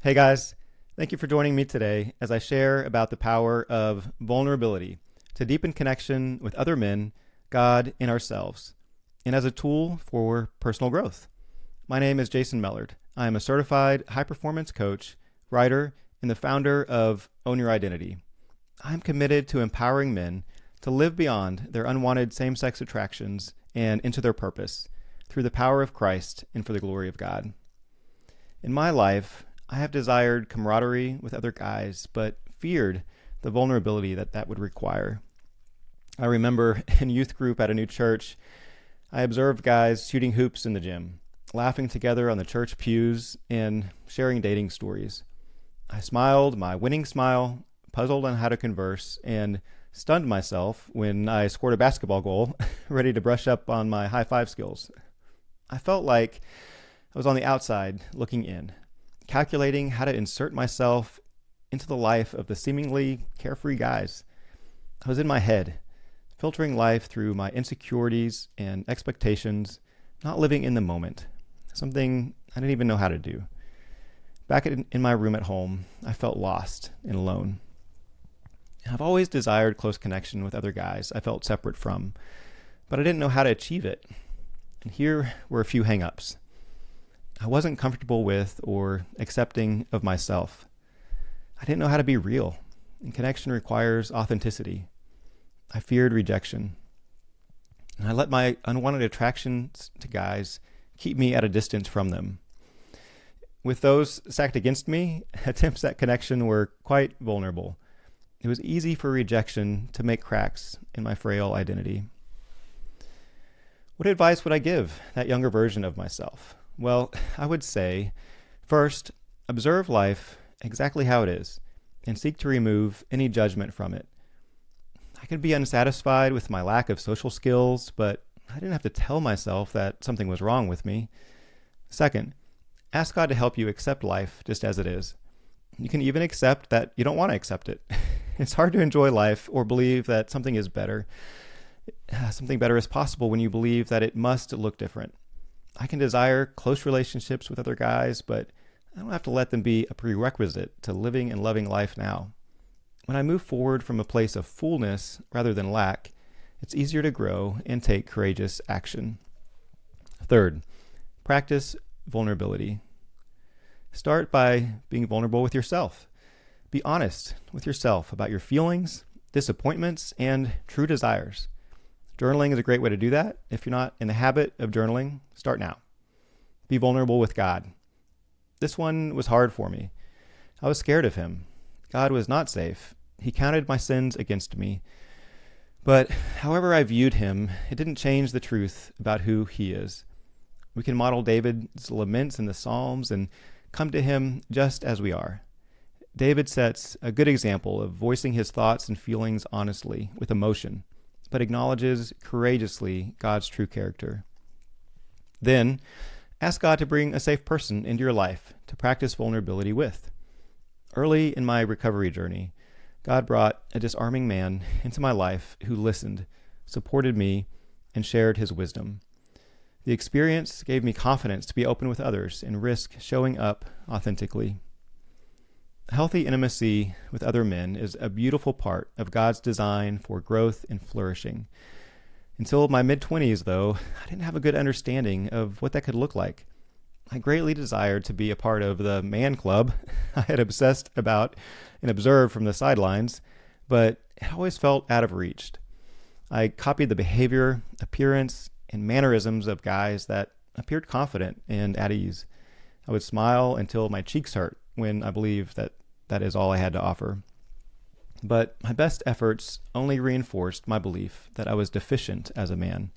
Hey guys, thank you for joining me today as I share about the power of vulnerability to deepen connection with other men, God, and ourselves, and as a tool for personal growth. My name is Jason Mellard. I am a certified high-performance coach, writer, and the founder of Own Your Identity. I am committed to empowering men to live beyond their unwanted same-sex attractions and into their purpose through the power of Christ and for the glory of God. In my life, I have desired camaraderie with other guys, but feared the vulnerability that would require. I remember in youth group at a new church, I observed guys shooting hoops in the gym, laughing together on the church pews, and sharing dating stories. I smiled my winning smile, puzzled on how to converse, and stunned myself when I scored a basketball goal, ready to brush up on my high five skills. I felt like I was on the outside looking in, calculating how to insert myself into the life of the seemingly carefree guys. I was in my head, filtering life through my insecurities and expectations, not living in the moment, something I didn't even know how to do. Back in my room at home, I felt lost and alone. I've always desired close connection with other guys I felt separate from, but I didn't know how to achieve it. And here were a few hang-ups. I wasn't comfortable with or accepting of myself. I didn't know how to be real, and connection requires authenticity. I feared rejection. And I let my unwanted attractions to guys keep me at a distance from them. With those stacked against me, attempts at connection were quite vulnerable. It was easy for rejection to make cracks in my frail identity. What advice would I give that younger version of myself? Well, I would say, first, observe life exactly how it is and seek to remove any judgment from it. I could be unsatisfied with my lack of social skills, but I didn't have to tell myself that something was wrong with me. Second, ask God to help you accept life just as it is. You can even accept that you don't want to accept it. It's hard to enjoy life or believe that something better is possible when you believe that it must look different. I can desire close relationships with other guys, but I don't have to let them be a prerequisite to living and loving life now. When I move forward from a place of fullness rather than lack, it's easier to grow and take courageous action. Third, practice vulnerability. Start by being vulnerable with yourself. Be honest with yourself about your feelings, disappointments, and true desires. Journaling is a great way to do that. If you're not in the habit of journaling, start now. Be vulnerable with God. This one was hard for me. I was scared of him. God was not safe. He counted my sins against me. But however I viewed him, it didn't change the truth about who he is. We can model David's laments in the Psalms and come to him just as we are. David sets a good example of voicing his thoughts and feelings honestly, with emotion, but acknowledges courageously God's true character. Then, ask God to bring a safe person into your life to practice vulnerability with. Early in my recovery journey, God brought a disarming man into my life who listened, supported me, and shared his wisdom. The experience gave me confidence to be open with others and risk showing up authentically. Healthy intimacy with other men is a beautiful part of God's design for growth and flourishing. Until my mid-20s, though, I didn't have a good understanding of what that could look like. I greatly desired to be a part of the man club I had obsessed about and observed from the sidelines, but it always felt out of reach. I copied the behavior, appearance, and mannerisms of guys that appeared confident and at ease. I would smile until my cheeks hurt when I believed that is all I had to offer. But my best efforts only reinforced my belief that I was deficient as a man.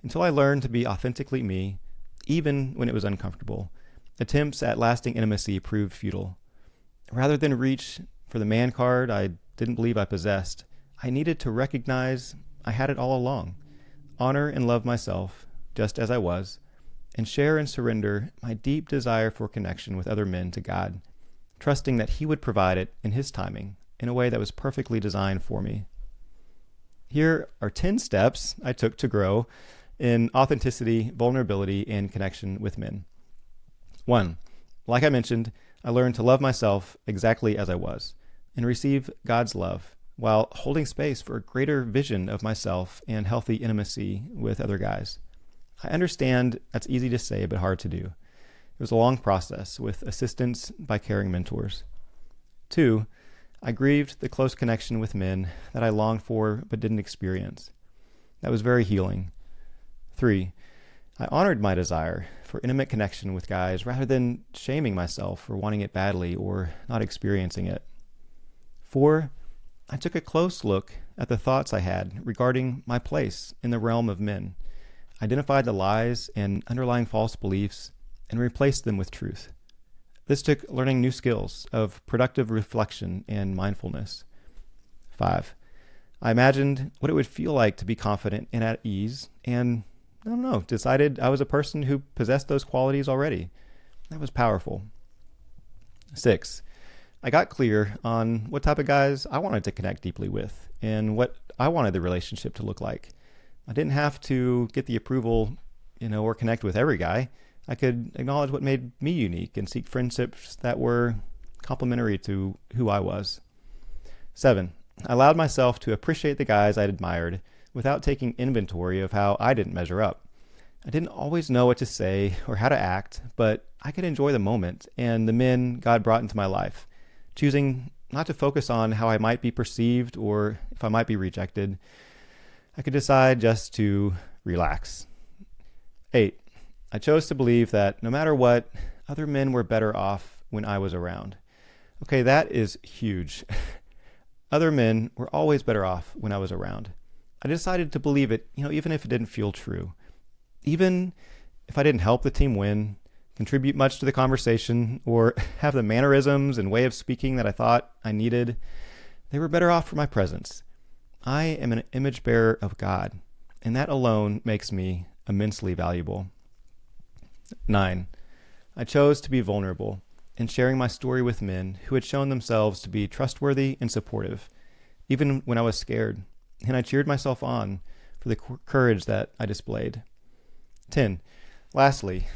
Until I learned to be authentically me, even when it was uncomfortable, attempts at lasting intimacy proved futile. Rather than reach for the man card I didn't believe I possessed, I needed to recognize I had it all along, honor and love myself just as I was, and share and surrender my deep desire for connection with other men to God, trusting that he would provide it in his timing in a way that was perfectly designed for me. Here are 10 steps I took to grow in authenticity, vulnerability, and connection with men. 1, like I mentioned, I learned to love myself exactly as I was and receive God's love while holding space for a greater vision of myself and healthy intimacy with other guys. I understand that's easy to say but hard to do. It was a long process with assistance by caring mentors. 2, I grieved the close connection with men that I longed for but didn't experience. That was very healing. 3, I honored my desire for intimate connection with guys rather than shaming myself for wanting it badly or not experiencing it. 4, I took a close look at the thoughts I had regarding my place in the realm of men, identified the lies and underlying false beliefs, and replaced them with truth. This took learning new skills of productive reflection and mindfulness. 5, I imagined what it would feel like to be confident and at ease, and decided I was a person who possessed those qualities already. That was powerful. 6, I got clear on what type of guys I wanted to connect deeply with and what I wanted the relationship to look like. I didn't have to get the approval, or connect with every guy. I could acknowledge what made me unique and seek friendships that were complementary to who I was. 7, I allowed myself to appreciate the guys I'd admired without taking inventory of how I didn't measure up. I didn't always know what to say or how to act, but I could enjoy the moment and the men God brought into my life, choosing not to focus on how I might be perceived or if I might be rejected. I could decide just to relax. 8, I chose to believe that no matter what, other men were better off when I was around. Okay, that is huge. Other men were always better off when I was around. I decided to believe it, even if it didn't feel true. Even if I didn't help the team win, contribute much to the conversation, or have the mannerisms and way of speaking that I thought I needed, they were better off for my presence. I am an image bearer of God, and that alone makes me immensely valuable. 9, I chose to be vulnerable in sharing my story with men who had shown themselves to be trustworthy and supportive, even when I was scared. And I cheered myself on for the courage that I displayed. 10, lastly,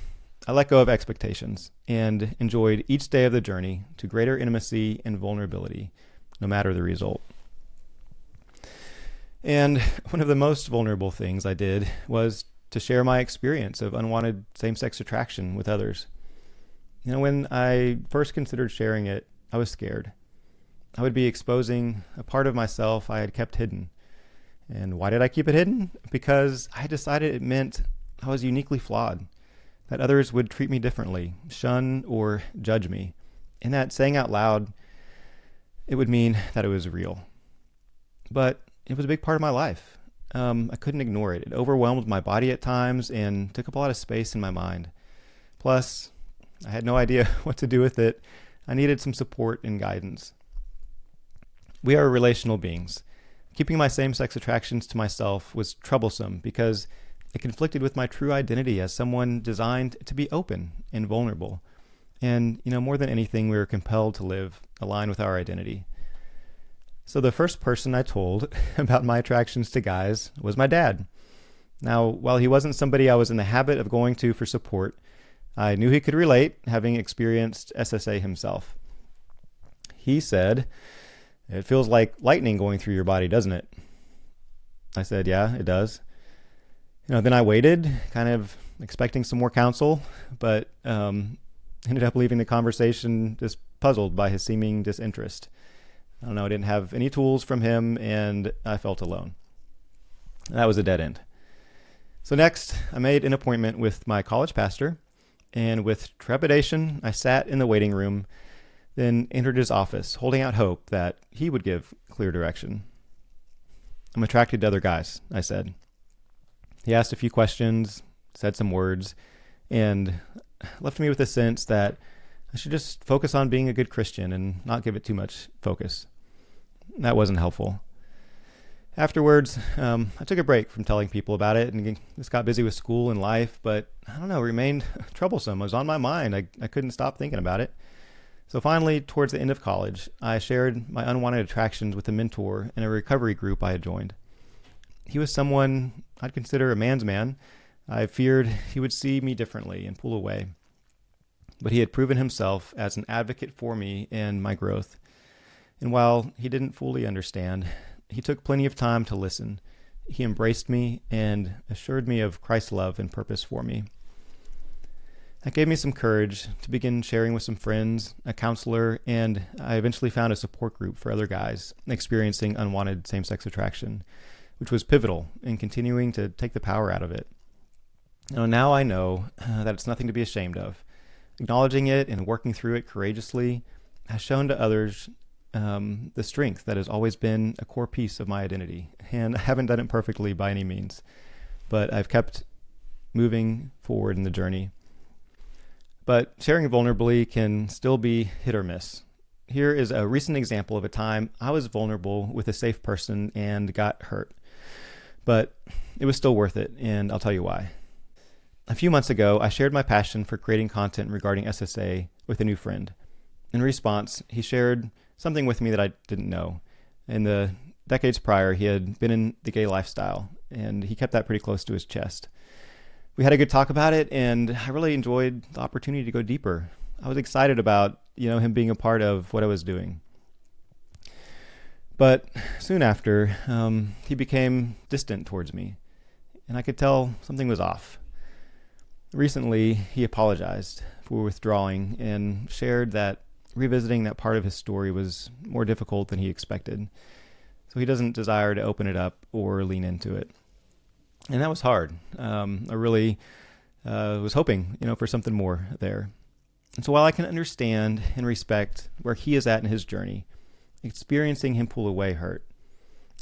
I let go of expectations and enjoyed each day of the journey to greater intimacy and vulnerability, no matter the result. And one of the most vulnerable things I did was to share my experience of unwanted same-sex attraction with others. When I first considered sharing it, I was scared. I would be exposing a part of myself I had kept hidden. And why did I keep it hidden? Because I decided it meant I was uniquely flawed, that others would treat me differently, shun or judge me, and that saying out loud, it would mean that it was real. But it was a big part of my life. I couldn't ignore it. It overwhelmed my body at times and took up a lot of space in my mind. Plus, I had no idea what to do with it. I needed some support and guidance. We are relational beings. Keeping my same-sex attractions to myself was troublesome because it conflicted with my true identity as someone designed to be open and vulnerable. And, more than anything, we were compelled to live aligned with our identity. So the first person I told about my attractions to guys was my dad. Now, while he wasn't somebody I was in the habit of going to for support, I knew he could relate, having experienced SSA himself. He said, "It feels like lightning going through your body, doesn't it?" I said, "Yeah, it does." Then I waited, kind of expecting some more counsel, but ended up leaving the conversation just puzzled by his seeming disinterest. I didn't have any tools from him, and I felt alone. That was a dead end. So next, I made an appointment with my college pastor, and with trepidation, I sat in the waiting room, then entered his office, holding out hope that he would give clear direction. "I'm attracted to other guys," I said. He asked a few questions, said some words, and left me with a sense that I should just focus on being a good Christian and not give it too much focus. That wasn't helpful. Afterwards, I took a break from telling people about it and just got busy with school and life, but it remained troublesome. It was on my mind. I couldn't stop thinking about it. So finally, towards the end of college, I shared my unwanted attractions with a mentor in a recovery group I had joined. He was someone I'd consider a man's man. I feared he would see me differently and pull away. but he had proven himself as an advocate for me and my growth. And while he didn't fully understand, he took plenty of time to listen. He embraced me and assured me of Christ's love and purpose for me. That gave me some courage to begin sharing with some friends, a counselor, and I eventually found a support group for other guys experiencing unwanted same-sex attraction, which was pivotal in continuing to take the power out of it. Now I know that it's nothing to be ashamed of. Acknowledging it and working through it courageously has shown to others the strength that has always been a core piece of my identity. And I haven't done it perfectly by any means, but I've kept moving forward in the journey. But sharing vulnerably can still be hit or miss. Here is a recent example of a time I was vulnerable with a safe person and got hurt. But it was still worth it, and I'll tell you why. A few months ago, I shared my passion for creating content regarding SSA with a new friend. In response, he shared something with me that I didn't know. In the decades prior, he had been in the gay lifestyle, and he kept that pretty close to his chest. We had a good talk about it, and I really enjoyed the opportunity to go deeper. I was excited about, him being a part of what I was doing. But soon after, he became distant towards me, and I could tell something was off. Recently, he apologized for withdrawing and shared that revisiting that part of his story was more difficult than he expected. So he doesn't desire to open it up or lean into it. And that was hard. I really was hoping, for something more there. And so while I can understand and respect where he is at in his journey, experiencing him pull away hurt,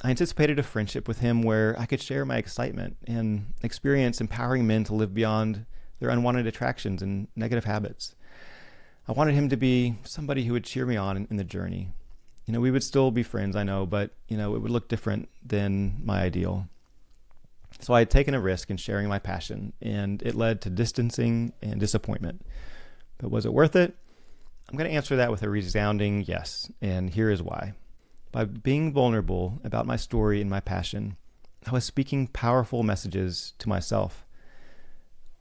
I anticipated a friendship with him where I could share my excitement and experience empowering men to live beyond their unwanted attractions and negative habits. I wanted him to be somebody who would cheer me on in the journey. We would still be friends, I know, but, it would look different than my ideal. So I had taken a risk in sharing my passion, and it led to distancing and disappointment. But was it worth it? I'm going to answer that with a resounding yes, and here is why. By being vulnerable about my story and my passion, I was speaking powerful messages to myself.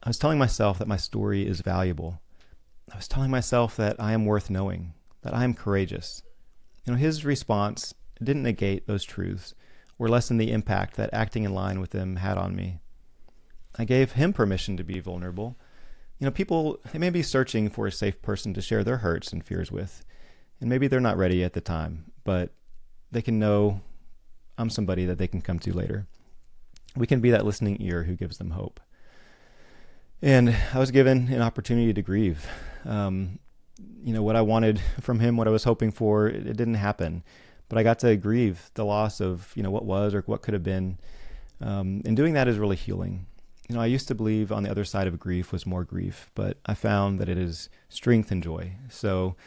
I was telling myself that my story is valuable. I was telling myself that I am worth knowing, that I am courageous. His response didn't negate those truths or lessen the impact that acting in line with them had on me. I gave him permission to be vulnerable. People, they may be searching for a safe person to share their hurts and fears with, and maybe they're not ready at the time, but they can know I'm somebody that they can come to later. We can be that listening ear who gives them hope. And I was given an opportunity to grieve. What I wanted from him, what I was hoping for, it didn't happen. But I got to grieve the loss of, what was or what could have been. And doing that is really healing. I used to believe on the other side of grief was more grief, but I found that it is strength and joy. So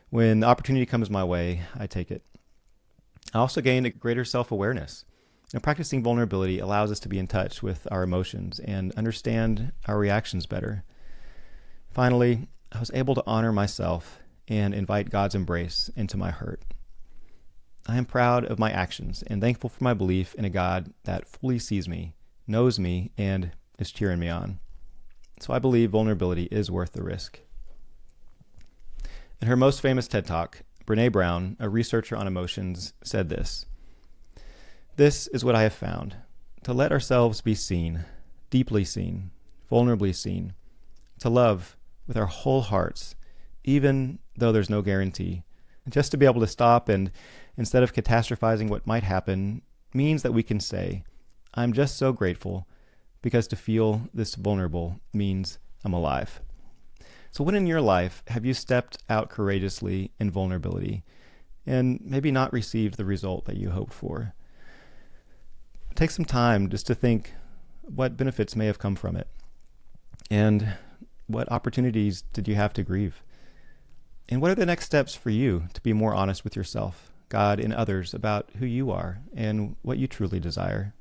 when the opportunity comes my way, I take it. I also gained a greater self-awareness. Practicing vulnerability allows us to be in touch with our emotions and understand our reactions better. Finally, I was able to honor myself and invite God's embrace into my hurt. I am proud of my actions and thankful for my belief in a God that fully sees me, knows me, and is cheering me on. So I believe vulnerability is worth the risk. In her most famous TED Talk, Brené Brown, a researcher on emotions, said this: "This is what I have found. To let ourselves be seen, deeply seen, vulnerably seen. To love with our whole hearts, even though there's no guarantee. Just to be able to stop and, instead of catastrophizing what might happen, means that we can say, I'm just so grateful, because to feel this vulnerable means I'm alive." So when in your life have you stepped out courageously in vulnerability and maybe not received the result that you hoped for? Take some time just to think what benefits may have come from it, and what opportunities did you have to grieve? And what are the next steps for you to be more honest with yourself, God, and others about who you are and what you truly desire?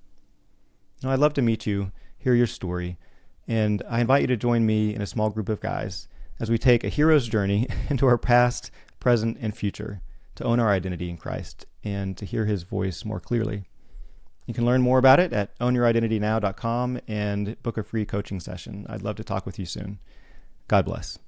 I'd love to meet you, hear your story, and I invite you to join me in a small group of guys as we take a hero's journey into our past, present, and future to own our identity in Christ and to hear his voice more clearly. You can learn more about it at ownyouridentitynow.com and book a free coaching session. I'd love to talk with you soon. God bless.